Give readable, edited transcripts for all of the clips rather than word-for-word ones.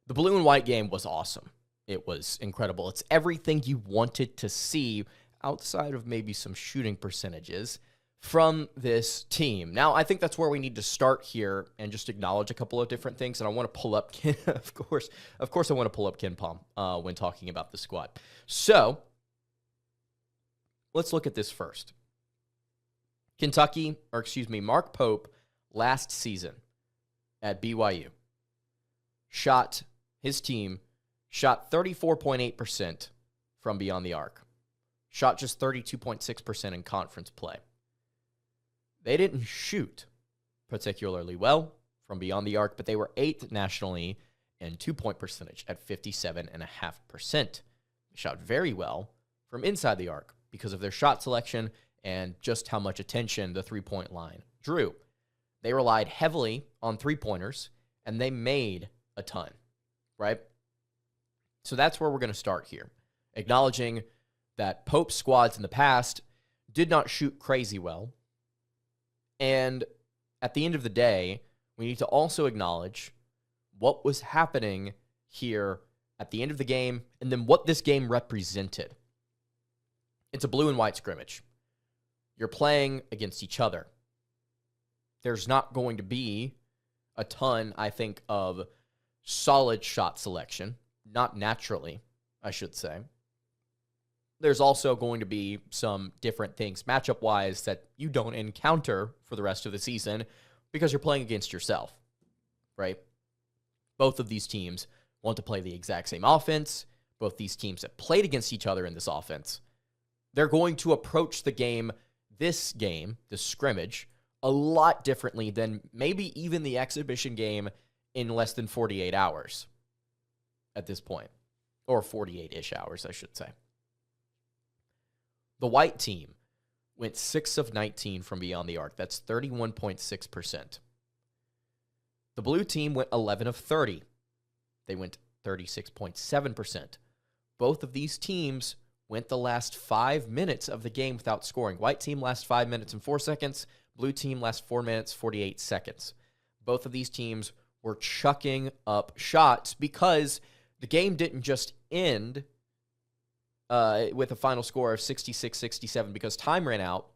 The blue and white game was awesome. It was incredible. It's everything you wanted to see outside of maybe some shooting percentages from this team. Now, I think that's where we need to start here and just acknowledge a couple of different things. And I want to pull up, of course, I want to pull up Ken Palm when talking about the squad. So let's look at this first. Mark Pope last season at BYU his team shot 34.8% from beyond the arc. Shot just 32.6% in conference play. They didn't shoot particularly well from beyond the arc, but they were 8th nationally in two-point percentage at 57.5%. They shot very well from inside the arc because of their shot selection and just how much attention the three-point line drew. They relied heavily on three-pointers, and they made a ton, right? So that's where we're going to start here, acknowledging that Pope's squads in the past did not shoot crazy well. And at the end of the day, we need to also acknowledge what was happening here at the end of the game and then what this game represented. It's a blue and white scrimmage. You're playing against each other. There's not going to be a ton, I think, of solid shot selection. Not naturally, I should say. There's also going to be some different things matchup-wise that you don't encounter for the rest of the season because you're playing against yourself, right? Both of these teams want to play the exact same offense. Both these teams have played against each other in this offense. They're going to approach this scrimmage, a lot differently than maybe even the exhibition game in less than 48 hours at this point, or 48-ish hours, I should say. The white team went 6 of 19 from beyond the arc. That's 31.6%. The blue team went 11 of 30. They went 36.7%. Both of these teams went the last 5 minutes of the game without scoring. White team last 5 minutes and 4 seconds. Blue team last 4 minutes, 48 seconds. Both of these teams were chucking up shots because the game didn't just end with a final score of 66-67 because time ran out.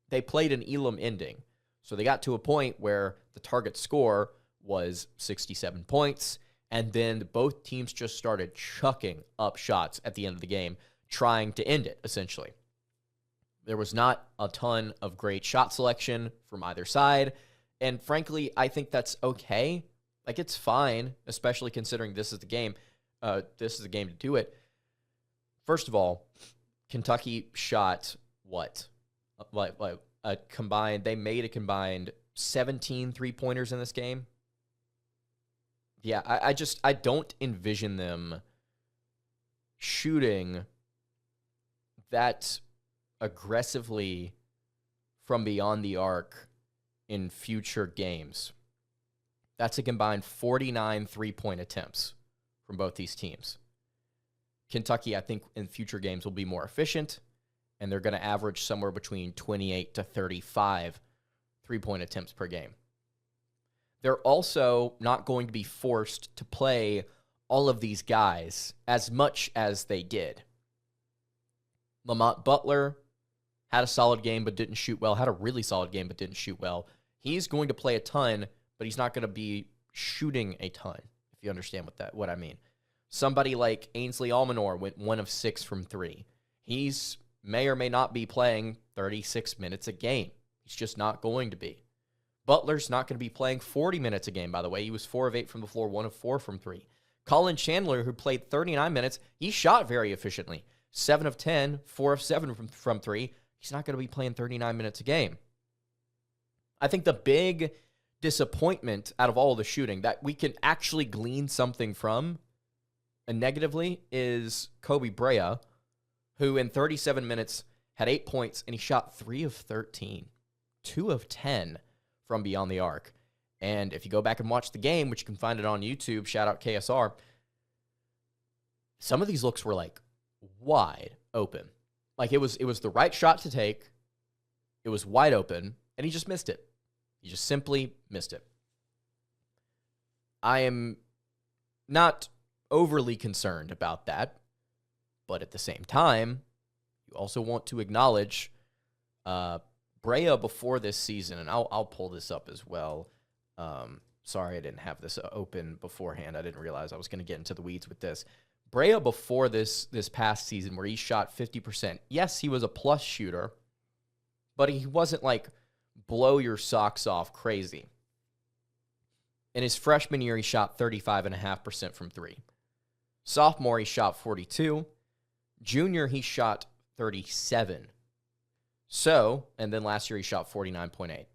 They played an Elam ending. So they got to a point where the target score was 67 points, and then both teams just started chucking up shots at the end of the game, trying to end it, essentially. There was not a ton of great shot selection from either side, and frankly, I think that's okay. Like, it's fine, especially considering this is the game. This is the game to do it. First of all, Kentucky shot what? They made a combined 17 three-pointers in this game. Yeah, I don't envision them shooting that aggressively from beyond the arc in future games. That's a combined 49 three-point attempts from both these teams. Kentucky, I think, in future games will be more efficient, and they're going to average somewhere between 28 to 35 three-point attempts per game. They're also not going to be forced to play all of these guys as much as they did. Lamont Butler had a solid game but didn't shoot well, had a really solid game but didn't shoot well. He's going to play a ton, but he's not going to be shooting a ton, if you understand what I mean. Somebody like Ainsley Almanor went 1 of 6 from 3. He's may or may not be playing 36 minutes a game. He's just not going to be. Butler's not going to be playing 40 minutes a game, by the way. He was 4 of 8 from the floor, 1 of 4 from 3. Collin Chandler, who played 39 minutes, he shot very efficiently. 7 of 10, 4 of 7 from 3. He's not going to be playing 39 minutes a game. I think the big disappointment out of all the shooting that we can actually glean something from, and negatively, is Kobe Brea, who in 37 minutes had 8 points, and he shot 3 of 13, 2 of 10 from beyond the arc. And if you go back and watch the game, which you can find it on YouTube, shout out KSR, some of these looks were like wide open. Like it was the right shot to take. It was wide open, and he just missed it. He just simply missed it. I am not overly concerned about that. But at the same time, you also want to acknowledge Brea before this season, and I'll pull this up as well. Sorry, I didn't have this open beforehand. I didn't realize I was going to get into the weeds with this. Brea before this past season where he shot 50%. Yes, he was a plus shooter, but he wasn't like blow your socks off crazy. In his freshman year, he shot 35.5% from three. Sophomore, he shot 42. Junior, he shot 37. So, and then last year he shot 49.8.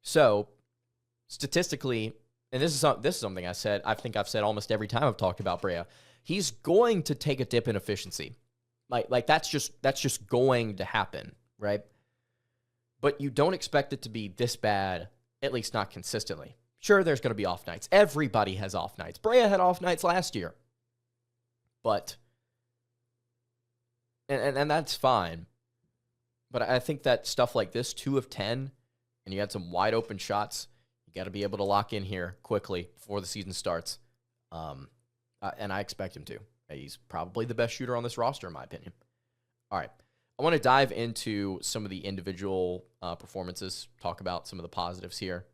So, statistically, and this is something I think I've said almost every time I've talked about Brea, he's going to take a dip in efficiency. Like that's just going to happen, right? But you don't expect it to be this bad, at least not consistently. Sure, there's going to be off nights. Everybody has off nights. Brea had off nights last year. But, and that's fine. But I think that stuff like this, 2 of 10, and you had some wide open shots, you got to be able to lock in here quickly before the season starts. And I expect him to. He's probably the best shooter on this roster, in my opinion. All right. I want to dive into some of the individual performances, talk about some of the positives here,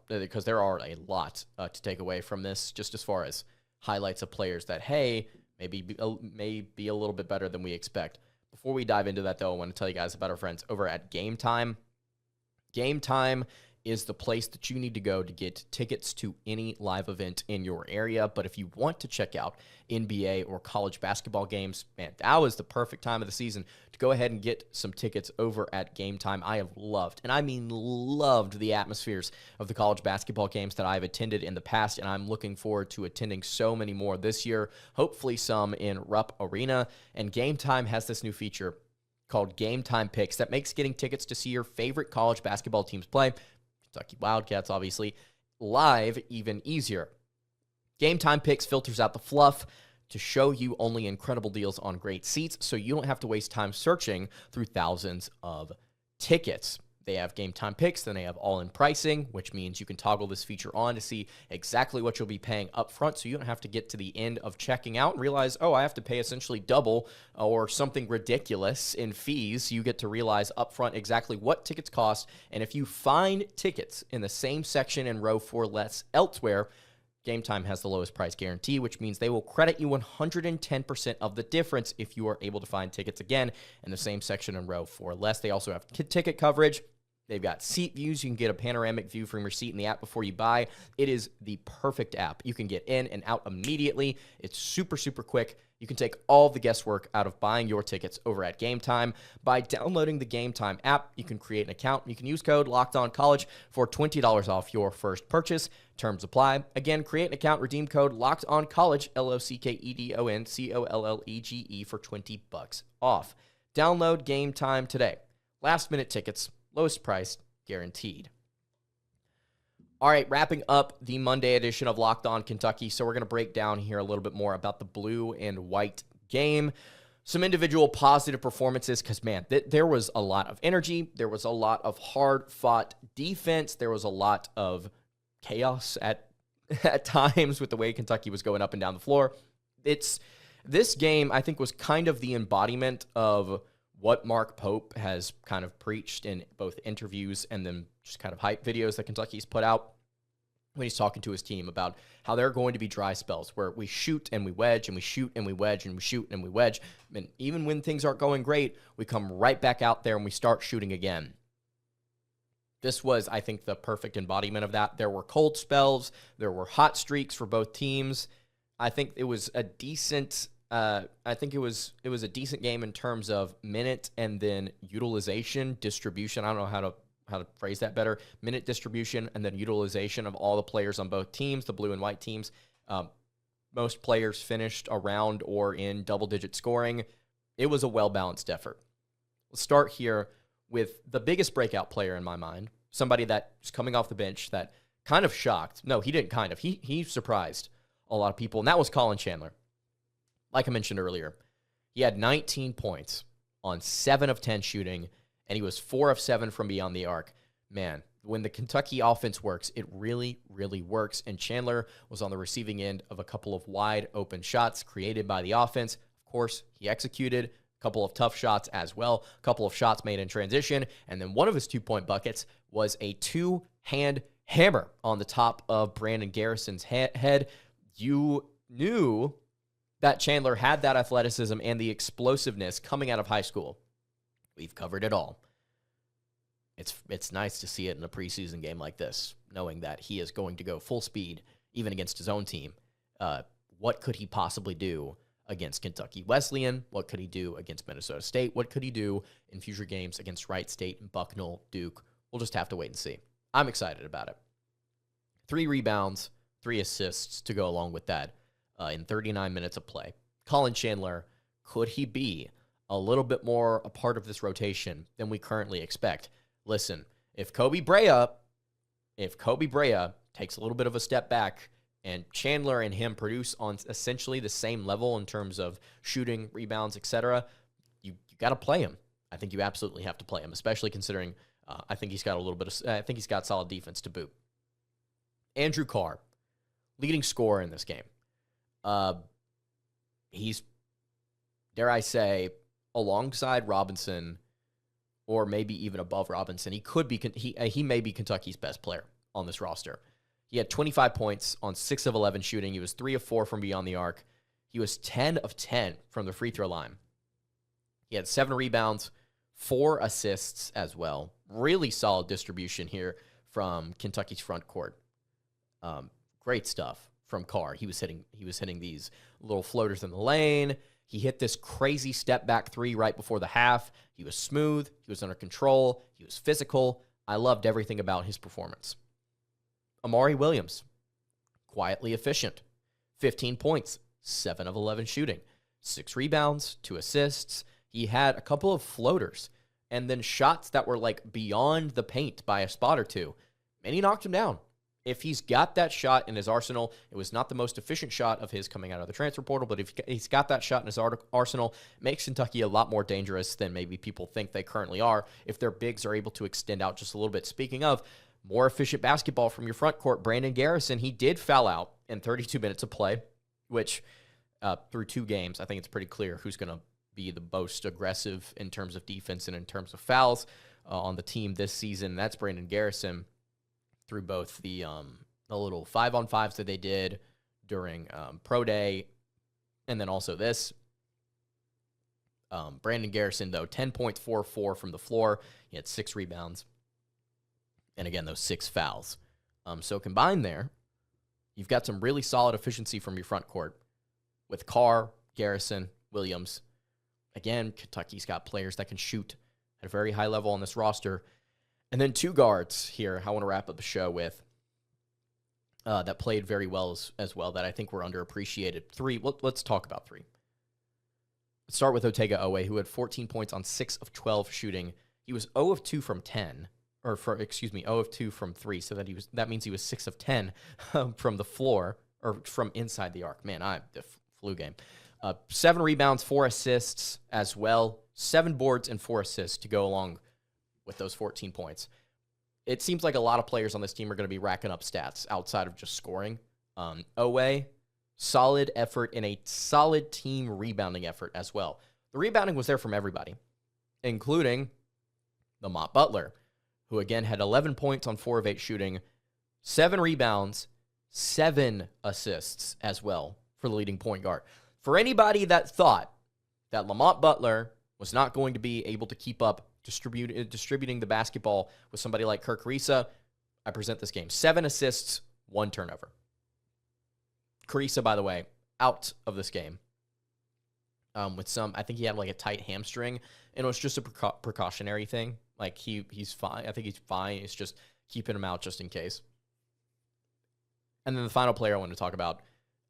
because there are a lot to take away from this, just as far as highlights of players that, hey, may be a little bit better than we expect. Before we dive into that, though, I want to tell you guys about our friends over at Game Time. Game Time is the place that you need to go to get tickets to any live event in your area. But if you want to check out NBA or college basketball games, man, that was the perfect time of the season to go ahead and get some tickets over at Game Time. I have loved, and I mean loved, the atmospheres of the college basketball games that I've attended in the past, and I'm looking forward to attending so many more this year, hopefully some in Rupp Arena. And Game Time has this new feature called Game Time Picks that makes getting tickets to see your favorite college basketball teams play, Kentucky Wildcats, obviously, live even easier. Game Time Picks filters out the fluff to show you only incredible deals on great seats, so you don't have to waste time searching through thousands of tickets. They have Game Time Picks, then they have all-in pricing, which means you can toggle this feature on to see exactly what you'll be paying up front, so you don't have to get to the end of checking out and realize, oh, I have to pay essentially double or something ridiculous in fees. You get to realize up front exactly what tickets cost, and if you find tickets in the same section and row for less elsewhere, Game Time has the lowest price guarantee, which means they will credit you 110% of the difference if you are able to find tickets again in the same section and row for less. They also have ticket coverage. They've got seat views. You can get a panoramic view from your seat in the app before you buy. It is the perfect app. You can get in and out immediately. It's super, super quick. You can take all the guesswork out of buying your tickets over at Game Time. By downloading the Game Time app, you can create an account. You can use code LOCKEDONCollege for $20 off your first purchase. Terms apply. Again, create an account, redeem code LOCKEDONCollege, LOCKEDONCOLLEGE for $20 off. Download Game Time today. Last minute tickets, lowest price guaranteed. All right, wrapping up the Monday edition of Locked On Kentucky. So we're going to break down here a little bit more about the blue and white game. Some individual positive performances because, man, there was a lot of energy. There was a lot of hard-fought defense. There was a lot of chaos at times with the way Kentucky was going up and down the floor. This game, I think, was kind of the embodiment of what Mark Pope has kind of preached in both interviews and then just kind of hype videos that Kentucky's put out when he's talking to his team about how there are going to be dry spells where we shoot and we wedge and we shoot and we wedge and we shoot and we wedge. And even when things aren't going great, we come right back out there and we start shooting again. This was, I think, the perfect embodiment of that. There were cold spells. There were hot streaks for both teams. I think it was a decent it was a decent game in terms of minute and then utilization, distribution. I don't know how to phrase that better. Minute distribution and then utilization of all the players on both teams, the blue and white teams. Most players finished around or in double-digit scoring. It was a well-balanced effort. Let's start here with the biggest breakout player in my mind, somebody that's coming off the bench that kind of shocked. No, he didn't kind of. He surprised a lot of people, and that was Collin Chandler. Like I mentioned earlier, he had 19 points on 7 of 10 shooting, and he was 4 of 7 from beyond the arc. Man, when the Kentucky offense works, it really, really works. And Chandler was on the receiving end of a couple of wide open shots created by the offense. Of course, he executed a couple of tough shots as well, a couple of shots made in transition. And then one of his 2-point buckets was a 2-hand hammer on the top of Brandon Garrison's head. You knew that Chandler had that athleticism and the explosiveness coming out of high school. We've covered it all. It's nice to see it in a preseason game like this, knowing that he is going to go full speed, even against his own team. What could he possibly do against Kentucky Wesleyan? What could he do against Minnesota State? What could he do in future games against Wright State and Bucknell, Duke? We'll just have to wait and see. I'm excited about it. 3 rebounds, 3 assists to go along with that in 39 minutes of play. Collin Chandler, could he be a little bit more a part of this rotation than we currently expect? Listen, if Kobe Brea takes a little bit of a step back and Chandler and him produce on essentially the same level in terms of shooting, rebounds, etc., you got to play him. I think you absolutely have to play him, especially considering I think he's got solid defense to boot. Andrew Carr, leading scorer in this game. He's, dare I say, alongside Robinson, or maybe even above Robinson. He may be Kentucky's best player on this roster. He had 25 points on 6 of 11 shooting. He was 3 of 4 from beyond the arc. He was 10 of 10 from the free throw line. He had 7 rebounds, 4 assists as well. Really solid distribution here from Kentucky's front court. Great stuff from Carr. He was hitting these little floaters in the lane. He hit this crazy step-back 3 right before the half. He was smooth. He was under control. He was physical. I loved everything about his performance. Amari Williams, quietly efficient. 15 points, 7 of 11 shooting. 6 rebounds, 2 assists. He had a couple of floaters and then shots that were like beyond the paint by a spot or two. And he knocked him down. If he's got that shot in his arsenal, it was not the most efficient shot of his coming out of the transfer portal, but if he's got that shot in his arsenal, it makes Kentucky a lot more dangerous than maybe people think they currently are if their bigs are able to extend out just a little bit. Speaking of more efficient basketball from your front court, Brandon Garrison, he did foul out in 32 minutes of play, which through 2 games, I think it's pretty clear who's going to be the most aggressive in terms of defense and in terms of fouls on the team this season. That's Brandon Garrison. Through both the little 5-on-5s that they did during Pro Day, and then also this. Brandon Garrison, though, 10.44 from the floor. He had 6 rebounds. And again, those 6 fouls. So combined there, you've got some really solid efficiency from your front court with Carr, Garrison, Williams. Again, Kentucky's got players that can shoot at a very high level on this roster. And then 2 guards here I want to wrap up the show with that played very well as well that I think were underappreciated. 3, let's talk about 3. Let's start with Otega Owe, who had 14 points on 6 of 12 shooting. He was 0 of 2 from 10, 0 of 2 from 3, so that means he was 6 of 10 from the floor, or from inside the arc. Man, the flu game. 7 rebounds, 4 assists as well. 7 boards and 4 assists to go along with those 14 points. It seems like a lot of players on this team are going to be racking up stats outside of just scoring. Owe, solid effort in a solid team rebounding effort as well. The rebounding was there from everybody, including Lamont Butler, who again had 11 points on 4 of 8 shooting, 7 rebounds, 7 assists as well for the leading point guard. For anybody that thought that Lamont Butler was not going to be able to keep up distributing the basketball with somebody like Kirk Carissa, I present this game. 7 assists, 1 turnover. Carissa, by the way, out of this game with I think he had like a tight hamstring, and it was just a precautionary thing. Like he's fine. I think he's fine. It's just keeping him out just in case. And then the final player I want to talk about,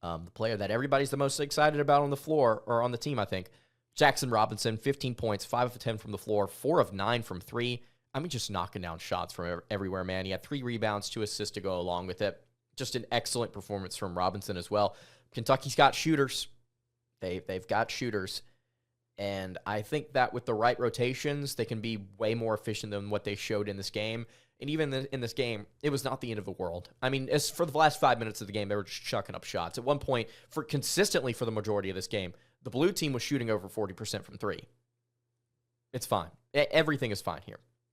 the player that everybody's the most excited about on the floor, or on the team, I think, Jaxson Robinson, 15 points, 5 of 10 from the floor, 4 of 9 from 3. I mean, just knocking down shots from everywhere, man. He had 3 rebounds, 2 assists to go along with it. Just an excellent performance from Robinson as well. Kentucky's got shooters. They've got shooters. And I think that with the right rotations, they can be way more efficient than what they showed in this game. And even in this game, it was not the end of the world. I mean, as for the last 5 minutes of the game, they were just chucking up shots. At one point, consistently for the majority of this game, the blue team was shooting over 40% from three. It's fine. Everything is fine here.